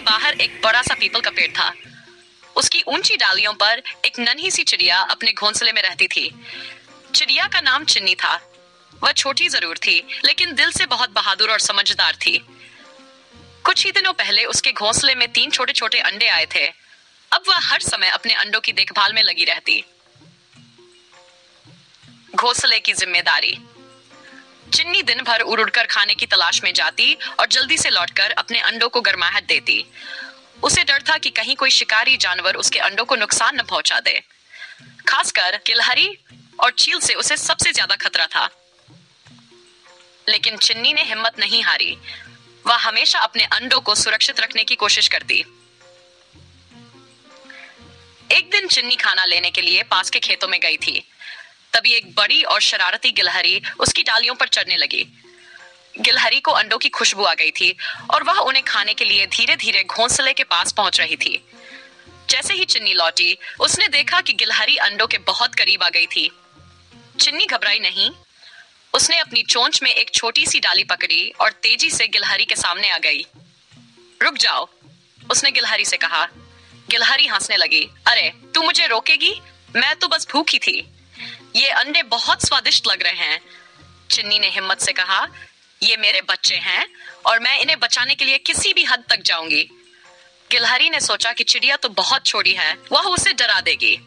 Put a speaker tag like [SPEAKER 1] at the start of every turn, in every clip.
[SPEAKER 1] बाहर एक बड़ा सा पीपल का पेड़ था। उसकी ऊंची डालियों पर एक नन्ही सी चिड़िया अपने घोंसले में रहती थी। चिड़िया का नाम चिन्नी था। वह छोटी जरूर थी, लेकिन दिल से बहुत बहादुर और समझदार थी। कुछ ही दिनों पहले उसके घोंसले में 3 छोटे छोटे अंडे आए थे। अब वह हर समय अपने अंडों की देखभाल में लगी रहती। घोंसले की जिम्मेदारी। चिन्नी दिन भर उड़ उड़कर खाने की तलाश में जाती और जल्दी से लौटकर अपने अंडों को गर्माहट देती। उसे डर था कि कहीं कोई शिकारी जानवर उसके अंडों को नुकसान न पहुंचा दे। खासकर गिलहरी और चील से उसे सबसे ज्यादा खतरा था। लेकिन चिन्नी ने हिम्मत नहीं हारी। वह हमेशा अपने अंडों को सुरक्षित रखने की कोशिश करती। एक दिन चिन्नी खाना लेने के लिए पास के खेतों में गई थी। तभी एक बड़ी और शरारती गिलहरी उसकी डालियों पर चढ़ने लगी। गिलहरी को अंडों की खुशबू आ गई थी और वह उन्हें खाने के लिए धीरे धीरे घोंसले के पास पहुंच रही थी। जैसे ही चिन्नी लौटी, उसने देखा कि गिलहरी अंडों के बहुत करीब आ गई थी। चिन्नी घबराई नहीं। उसने अपनी चोंच में एक छोटी सी डाली पकड़ी और तेजी से गिलहरी के सामने आ गई। रुक जाओ, उसने गिलहरी से कहा। गिलहरी हंसने लगी। अरे, तू मुझे रोकेगी? मैं तो बस भूखी थी। ये अंडे बहुत स्वादिष्ट लग रहे हैं। चिन्नी ने हिम्मत से कहा, ये मेरे बच्चे हैं और मैं इन्हें बचाने के लिए किसी भी हद तक जाऊंगी। गिलहरी ने सोचा कि चिड़िया तो बहुत छोटी है, वह उसे डरा देगी।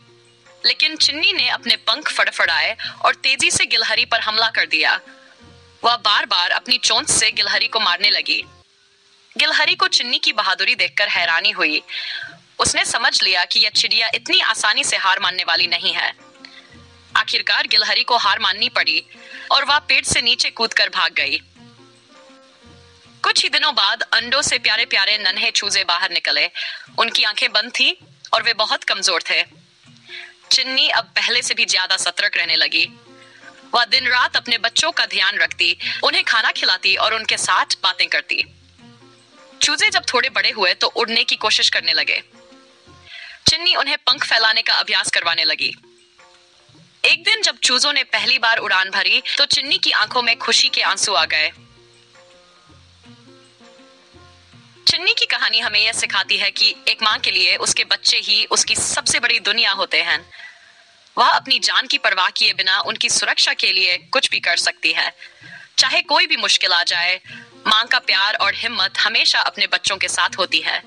[SPEAKER 1] लेकिन चिन्नी ने अपने पंख फड़फड़ाए और तेजी से गिलहरी पर हमला कर दिया। वह बार बार अपनी चोंच से गिलहरी को मारने लगी। गिलहरी को चिन्नी की बहादुरी देखकर हैरानी हुई। उसने समझ लिया कि यह चिड़िया इतनी आसानी से हार मानने वाली नहीं है। आखिरकार गिलहरी को हार माननी पड़ी और वह पेड़ से नीचे कूदकर भाग गई। कुछ ही दिनों बाद अंडों से प्यारे प्यारे नन्हे चूजे बाहर निकले। उनकी आंखें बंद थी और वे बहुत कमजोर थे। चिन्नी अब पहले से भी ज्यादा सतर्क रहने लगी। वह दिन रात अपने बच्चों का ध्यान रखती, उन्हें खाना खिलाती और उनके साथ बातें करती। चूजे जब थोड़े बड़े हुए तो उड़ने की कोशिश करने लगे। चिन्नी उन्हें पंख फैलाने का अभ्यास करवाने लगी। एक दिन जब चूजों ने पहली बार उड़ान भरी तो चिन्नी की आंखों में खुशी के आंसू आ गए। चिन्नी की कहानी हमें यह सिखाती है कि एक मां के लिए उसके बच्चे ही उसकी सबसे बड़ी दुनिया होते हैं। वह अपनी जान की परवाह किए बिना उनकी सुरक्षा के लिए कुछ भी कर सकती है। चाहे कोई भी मुश्किल आ जाए, मां का प्यार और हिम्मत हमेशा अपने बच्चों के साथ होती है।